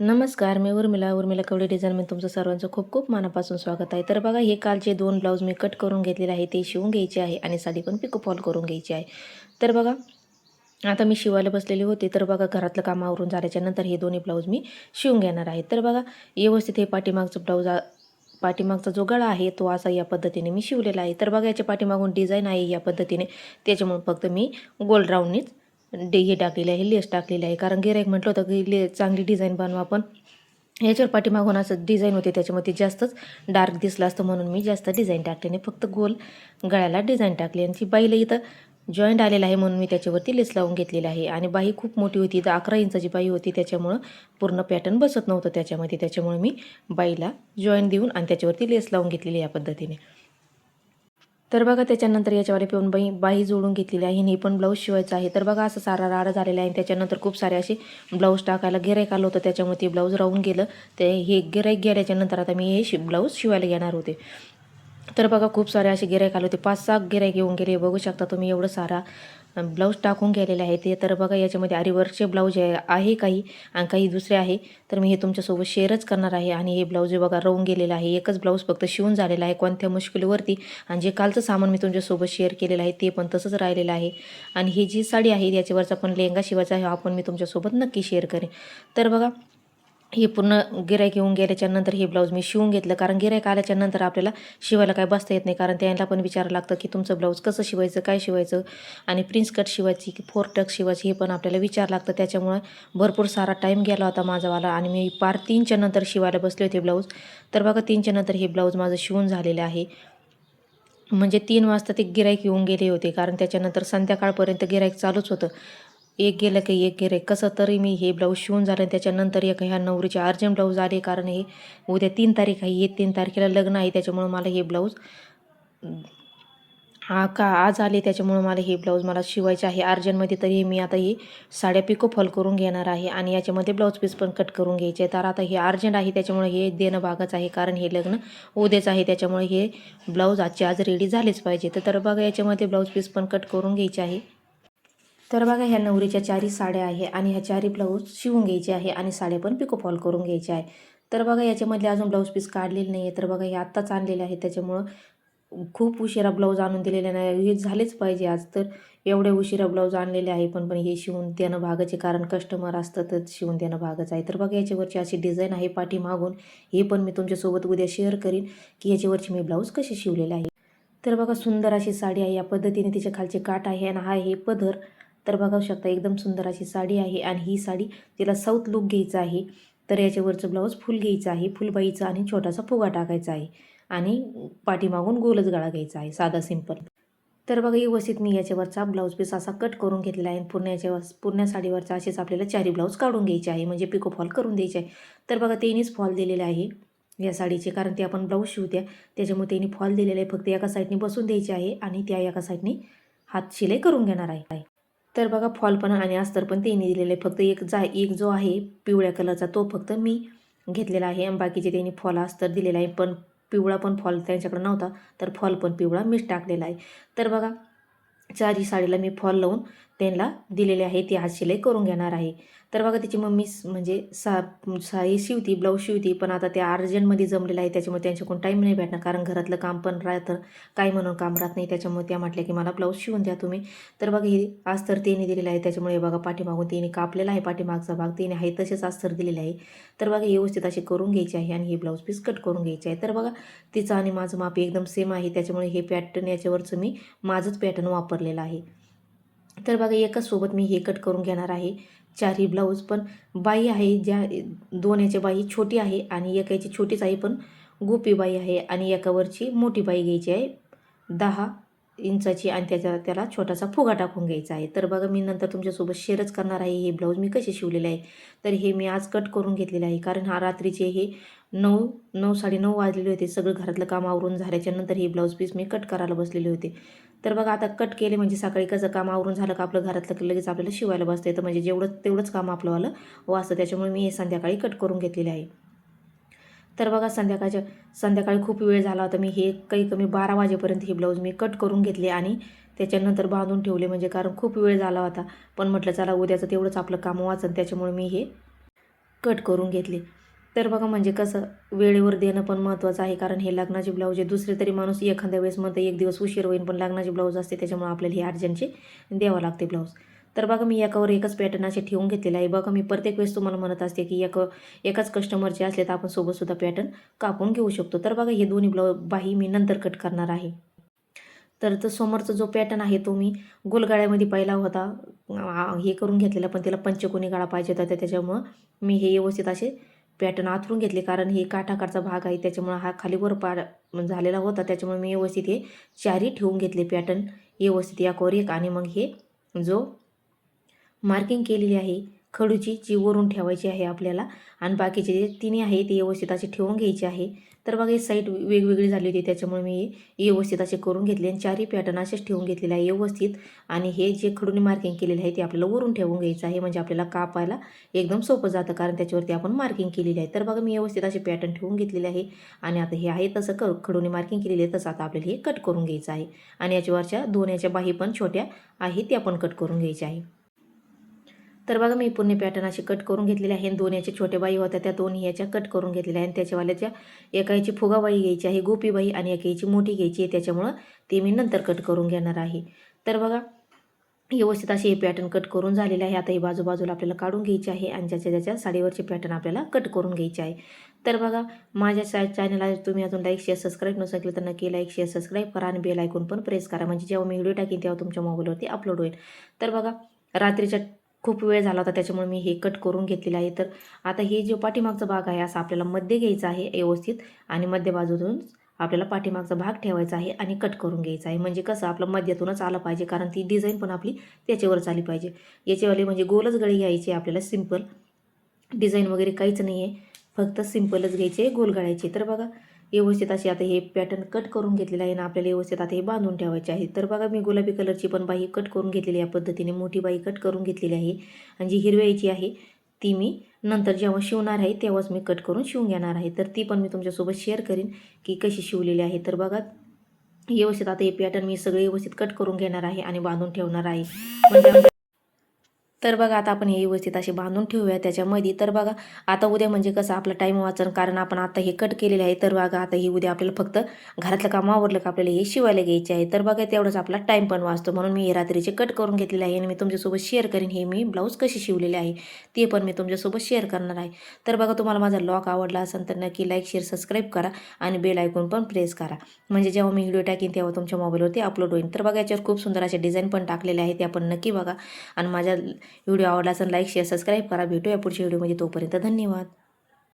नमस्कार, मी उर्मिला कवडे डिझाईनमध्ये तुमचं सर्वांचं खूप खूप मनापासून स्वागत आहे. तर बघा, हे कालचे 2 ब्लाऊज मी कट करून घेतलेले आहे, ते शिवून घ्यायचे आहे आणि साडी पण पिको फॉल करून घ्यायची आहे. तर बघा, आता मी शिवायला बसलेली होते, तर बघा घरातलं काम आवरून झाल्याच्यानंतर हे दोन्ही ब्लाऊज मी शिवून घेणार आहे. तर बघा, व्यवस्थित हे पाठीमागचं पाठीमागचा जो गळा आहे तो असा या पद्धतीने मी शिवलेला आहे. तर बघा, याच्या पाठीमागून डिझाईन आहे या पद्धतीने, त्याच्यामुळे फक्त मी गोल राऊंडनीच हे टाकलेली आहे, लेस टाकलेली आहे. कारण गिऱ्हाईक म्हटलं होतं की चांगली डिझाईन बनवा, पण याच्यावर पाठीमागून असं डिझाईन होते, त्याच्यामध्ये जास्तच डार्क दिसलं असतं म्हणून मी जास्त डिझाईन टाकले नाही, फक्त गोल गळ्याला डिझाईन टाकली. आणि ती बाईला इथं जॉईंट आलेला आहे म्हणून मी त्याच्यावरती लेस लावून घेतलेली आहे. आणि बाई खूप मोठी होती, तर 11 इंचाची बाई होती, त्याच्यामुळं पूर्ण पॅटर्न बसत नव्हतं त्याच्यामध्ये, त्याच्यामुळे मी बाईला जॉईंट देऊन आणि त्याच्यावरती लेस लावून घेतलेली या पद्धतीने. तर बघा, त्याच्यानंतर याच्यावर पिऊन बाही जोडून घेतलेली आहे. हे पण ब्लाऊज शिवायचं आहे. तर बघा, असं सारा राडा झालेला आहे. त्याच्यानंतर खूप सारे असे ब्लाऊज टाकायला गिऱ्हाईक आलं होतं, त्याच्यामुळे ते ब्लाऊज राहून गेलं. ते हे गिऱ्हाईक गेल्याच्यानंतर आता मी हे ब्लाऊज शिवायला घेणार होते. तर बघा, खूप सारे असे गिऱ्हाईक आले होते, 5-6 गिऱ्हाईक येऊन गेले. बघू शकता तुम्ही, एवढं सारा ब्लाऊज टाकून गेलेले आहे ते. तर बघा, याच्यामध्ये आरीवर्कचे ब्लाऊज आहे काही आणि काही दुसरे आहे. तर मी हे तुमच्यासोबत शेअरच करणार आहे. आणि हे ब्लाऊज बघा राहून गेलेलं आहे, एकच ब्लाऊज फक्त शिवून झालेला आहे कोणत्या मुश्किलीवरती. आणि जे कालचं सामान मी तुमच्यासोबत शेअर केलेलं आहे ते पण तसंच राहिलेलं आहे. आणि ही जी साडी आहे याच्यावरचा पण लेहंगा शिवायचा आहे, हा पण मी तुमच्यासोबत नक्की शेअर करेन. तर बघा, हे पूर्ण गिऱ्हाईक येऊन गेल्याच्यानंतर हे ब्लाऊज मी शिवून घेतलं. कारण गिऱ्हाईक आल्याच्यानंतर आपल्याला शिवायला काय बसता येत नाही, कारण त्यांना पण विचारावं लागतं की तुमचं ब्लाऊज कसं शिवायचं, काय शिवायचं, आणि प्रिन्स कट शिवायची की 4 टक्स शिवायची हे पण आपल्याला विचारावं लागतं. त्याच्यामुळे भरपूर सारा टाईम गेला होता माझावाला, आणि मी पार 3च्या नंतर शिवायला बसले होते ब्लाऊज. तर बघा, 3च्या नंतर हे ब्लाऊज माझं शिवून झालेलं आहे. म्हणजे 3 वाजता ते गिऱ्हाईक येऊन गेले होते, कारण त्याच्यानंतर संध्याकाळपर्यंत गिऱ्हाईक चालूच होतं. एक गेलं की एक गिऱ्हाईक, कसं तरी मी हे ब्लाऊज शिवून झालं. त्याच्यानंतर एक ह्या नवरीचे अर्जंट ब्लाऊज आले, कारण हे उद्या 3 तारीख आहे, हे 3 तारखेला लग्न आहे, त्याच्यामुळं मला हे ब्लाऊज आज आले, त्याच्यामुळं मला हे ब्लाऊज शिवायचे आहे अर्जंटमध्ये. तरी मी आता ही साड्या पिको फॉल करून घेणार आहे आणि याच्यामध्ये ब्लाऊज पीस पण कट करून घ्यायचे आहे. तर आता हे अर्जंट आहे, त्याच्यामुळे हे देणं भागच आहे, कारण हे लग्न उद्याच आहे, त्याच्यामुळे हे ब्लाऊज आजच्या आज रेडी झालेच पाहिजे. तर बघा, याच्यामध्ये ब्लाऊज पीस पण कट करून घ्यायचे आहे. तर बघा, ह्या नवरीच्या 4 साड्या आहे आणि ह्या 4 ब्लाऊज शिवून घ्यायचे आहे आणि साड्या पण पिको फॉल करून घ्यायच्या आहे. तर बघा, याच्यामधले अजून ब्लाऊज पीस काढलेले नाही आहे. तर बघा, हे आत्ताच आणलेले आहे, त्याच्यामुळं खूप उशिरा ब्लाऊज आणून दिलेले नाही, हे झालेच पाहिजे आज. तर एवढे उशिरा ब्लाऊज आणलेले आहे, पण हे शिवून देणं भागच आहे, कारण कस्टमर असतं तर शिवून देणं भागच आहे. तर बघा, याच्यावरची अशी डिझाईन आहे पाठीमागून, हे पण मी तुमच्यासोबत उद्या शेअर करीन की याच्यावरची मी ब्लाऊज कशी शिवलेले आहे. तर बघा, सुंदर अशी साडी आहे, या पद्धतीने तिच्या खालचे काठ आहे आणि हा हे पदर. तर बघू शकता, एकदम सुंदर अशी साडी आहे आणि ही साडी तिला साऊथ लुक घ्यायचा आहे. तर याच्यावरचं ब्लाऊज फुल घ्यायचं आहे, फुलबाईचा, आणि छोटासा फुगा टाकायचा आहे आणि पाठीमागून गोलच गळा घ्यायचा आहे, साधा सिंपल. तर बघा, व्यवस्थित मी याच्यावरचा ब्लाऊज पीस असा कट करून घेतलेला आहे. पूर्ण साडीवरचा असेच आपल्याला 4 ब्लाऊज काढून घ्यायचे आहे, म्हणजे पिको फॉल करून द्यायचे आहे. तर बघा, तेनीच फॉल दिलेले आहे या साडीचे, कारण ते आपण ब्लाऊज शिवत्या, त्याच्यामुळे त्यांनी फॉल दिलेले आहे. फक्त एका साईडने बसून द्यायचे आहे आणि त्या एका साईडने हात शिलाई करून घेणार आहे. तर बघा, फॉल पण आणि अस्तर पण त्यांनी दिलेले आहे. फक्त एक जो आहे पिवळ्या कलरचा तो फक्त मी घेतलेला आहे, आणि बाकीचे त्यांनी फॉल अस्तर दिलेला आहे. पण पिवळा पण फॉल त्यांच्याकडे नव्हता, तर फॉल पण पिवळा मीच टाकलेला आहे. तर बघा, 4 साडीला मी फॉल लावून त्यांना दिलेले आहे, ती हात शिलाई करून घेणार आहे. तर बघा, तिची मम्मी म्हणजे साडी शिवती, ब्लाऊज शिवती, पण आता त्या अर्जंटमध्ये जमलेलं आहे, त्याच्यामुळे त्यांच्याकडून टाईम नाही भेटणार, कारण घरातलं काम पण राहतं, काय म्हणून काम राहत नाही. त्याच्यामुळे त्या म्हटल्या की मला ब्लाऊज शिवून द्या तुम्ही. तर बघा, हे अस्तर तिने दिलेलं आहे, त्याच्यामुळे बघा पाठीमागून तिने कापलेला आहे, पाठीमागचा भाग तिने आहे तसेच अस्तर दिलेले आहे. तर बघा, व्यवस्थित असे करून घ्यायचे आहे आणि हे ब्लाऊज पीस कट करून घ्यायचे आहे. तर बघा, तिचं आणि माझं माप एकदम सेम आहे, त्याच्यामुळे हे पॅटर्न याच्यावरचं मी माझंच पॅटर्न वापरलेलं आहे. तर बघा, एकाच सोबत मी हे कट करून घेणार आहे 4ही ब्लाऊज. पण बाई आहे, ज्या 2 याच्या बाई छोटी आहे आणि एकाची छोटीच आहे, पण गोपी बाई आहे, आणि एकावरची मोठी बाई घ्यायची आहे 10 इंचाची, आणि त्याला छोटासा फुगा टाकून घ्यायचा आहे. तर बघा, मी नंतर तुमच्यासोबत शेअरच करणार आहे हे ब्लाऊज मी कसे शिवलेले आहे. तर हे मी आज कट करून घेतलेले आहे, कारण हा रात्रीचे हे 9-9:30 वाजलेले होते. सगळं घरातलं काम आवरून झाल्याच्या नंतर हे ब्लाऊज पीस मी कट करायला बसलेले होते. तर बघा, आता कट केले म्हणजे सकाळी कसं काम आवरून झालं का आपलं घरातलं लगेच आपल्याला शिवायला बसतं येतं, म्हणजे तेवढंच काम आपलंवालं वाचतं, त्याच्यामुळे मी हे संध्याकाळी कट करून घेतलेले आहे. तर बघा, संध्याकाळी खूप वेळ झाला होता, मी हे कमी 12 वाजेपर्यंत हे ब्लाऊज मी कट करून घेतले आणि त्याच्यानंतर बांधून ठेवले, कारण खूप वेळ झाला होता. पण म्हटलं चला, उद्याचं तेवढंच आपलं काम वाचन, त्याच्यामुळे मी हे कट करून घेतले. तर बघा म्हणजे कसं वेळेवर देणं पण महत्त्वाचं आहे, कारण हे लग्नाचे ब्लाऊज आहे. दुसरे तरी माणूस एखाद्या वेळेस म्हणतं एक दिवस उशीर होईल, पण लग्नाचे ब्लाऊज असते त्याच्यामुळे आपल्याला हे अर्जंटचे द्यावं लागते ब्लाऊज. तर बघा मी एकावर एकच पॅटर्न असे ठेवून घेतलेले आहे. बघा मी प्रत्येक वेळेस तुम्हाला म्हणत असते की एकाच कस्टमरचे असले तर आपण सोबतसुद्धा पॅटर्न कापून घेऊ शकतो. तर बघा हे दोन्ही बाही मी नंतर कट करणार आहे. तर तो समोरचा जो पॅटर्न आहे तो मी गोलगाळ्यामध्ये पहिला होता हे करून घेतलेला, पण त्याला पंचकोनी गाळा पाहिजे होता. तर त्याच्यामुळं मी हे व्यवस्थित असे पॅटर्न आथरून घेतले, कारण हे काठाकारचा भाग आहे त्याच्यामुळं हा खाली वर झालेला होता. त्याच्यामुळे मी व्यवस्थित हे चारी ठेवून घेतले पॅटर्न व्यवस्थित यावर एक. आणि मग हे जो मार्किंग केलेली आहे खडूची जी वरून ठेवायची आहे आपल्याला, आणि बाकीचे जे तिन्ही आहे ते व्यवस्थित असे ठेवून घ्यायचे आहे. तर बघा ही साईड वेगवेगळी झाली होती त्याच्यामुळे मी व्यवस्थित असे करून घेतले आणि चारही पॅटर्न असेच ठेवून घेतलेले आहे व्यवस्थित. आणि हे जे खडूने मार्किंग केलेलं आहे ते आपल्याला वरून ठेवून घ्यायचं आहे, म्हणजे आपल्याला कापायला एकदम सोपं जातं, कारण त्याच्यावरती आपण मार्किंग केलेली आहे. तर बघा मी व्यवस्थित असे पॅटर्न ठेवून घेतलेले आहे. आणि आता हे आहे तसं खडूने मार्किंग केलेली आहे तसं आता आपल्याला हे कट करून घ्यायचं आहे. आणि याच्यावरच्या दोन याच्या बाही पण छोट्या आहेत त्या पण कट करून घ्यायच्या आहे. तर बघा मी पूर्ण पॅटर्न असे कट करून घेतलेले आहे. दोन याच्या छोट्या बाई होत्या त्या दोन्ही याच्या कट करून घेतलेल्या आहे. आणि त्याच्यावाल्याच्या एका याची फुगाबाई घ्यायची आहे गोपीबाई, आणि एका याची मोठी घ्यायची आहे, त्याच्यामुळं ते मी नंतर कट करून घेणार आहे. तर बघा व्यवस्थित असे हे पॅटर्न कट करून झालेले आहे. आता ही बाजूला आपल्याला काढून घ्यायची आहे आणि ज्याच्या साडीवरचे पॅटर्न आपल्याला कट करून घ्यायचे आहे. तर बघा माझ्या चॅनलला तुम्ही अजून लाईक शेअर सबस्क्राईब नसेल केलं तर नक्की लाईक शेअर सबस्क्राईब करा आणि बेल आयकॉन पण प्रेस करा, म्हणजे जेव्हा मी व्हिडिओ टाकेन तेव्हा तुमच्या मोबाईलवरती अपलोड होईल. तर बघा रात्रीच्या खूप वेळ झाला होता त्याच्यामुळे मी हे कट करून घेतलेलं आहे. तर आता हे जो पाठीमागचा भाग आहे असा आपल्याला मध्ये घ्यायचा आहे व्यवस्थित, आणि मध्य बाजूतून आपल्याला पाठीमागचा भाग ठेवायचा आहे आणि कट करून घ्यायचा आहे. म्हणजे कसं आपलं मध्यातूनच आलं पाहिजे, कारण ती डिझाईन पण आपली त्याच्यावरच आली पाहिजे. याच्यावाले म्हणजे गोलच गळी घ्यायची आपल्याला, सिंपल डिझाईन वगैरे काहीच नाही आहे, फक्त सिंपलच घ्यायचे गोल गळायचे. तर बघा व्यवस्थित असे आता हे पॅटर्न कट करून घेतलेलं आहे ना, आपल्याला व्यवस्थित आता हे बांधून ठेवायचे आहे. तर बघा मी गुलाबी कलरची पण बाही कट करून घेतलेली या पद्धतीने, मोठी बाही कट करून घेतलेली आहे. आणि जी हिरव्याची आहे ती मी नंतर जेव्हा शिवणार आहे तेव्हाच मी कट करून शिवून घेणार आहे. तर ती पण मी तुमच्यासोबत शेअर करीन की कशी शिवलेली आहे. तर बघा व्यवस्थित आता हे पॅटर्न मी सगळे व्यवस्थित कट करून घेणार आहे आणि बांधून ठेवणार आहे. म्हणजे तर बघा आता आपण हे व्यवस्थित असे बांधून ठेवूया त्याच्यामध्ये. तर बघा आता उद्या म्हणजे कसं आपला टाईम वाचन, कारण आपण आता हे कट केलेले आहे. तर बघा आता ही उद्या आपल्याला फक्त घरातलं काम आवरलं का आपल्याला हे शिवायला घ्यायचे आहे. तर बघा तेवढंच आपला टाईम पण वाचतो, म्हणून मी हे रात्रीचे कट करून घेतलेले आहे आणि मी तुमच्यासोबत शेअर करीन हे मी ब्लाऊज कशी शिवलेले आहे ते पण मी तुमच्यासोबत शेअर करणार आहे. तर बघा तुम्हाला माझा ब्लॉग आवडला असेल तर नक्की लाईक शेअर सबस्क्राईब करा आणि बेल आयकॉन पण प्रेस करा, म्हणजे जेव्हा मी व्हिडिओ टाकीन तेव्हा तुमच्या मोबाईलवरती अपलोड होईल. तर बघा याच्यावर खूप सुंदर असे डिझाईन पण टाकलेले आहे, ते आपण नक्की बघा. आणि माझ्या व्हिडिओ आवडला असेल लाईक शेअर सबस्क्राईब करा. भेटूया पुढच्या व्हिडिओमध्ये, तोपर्यंत धन्यवाद.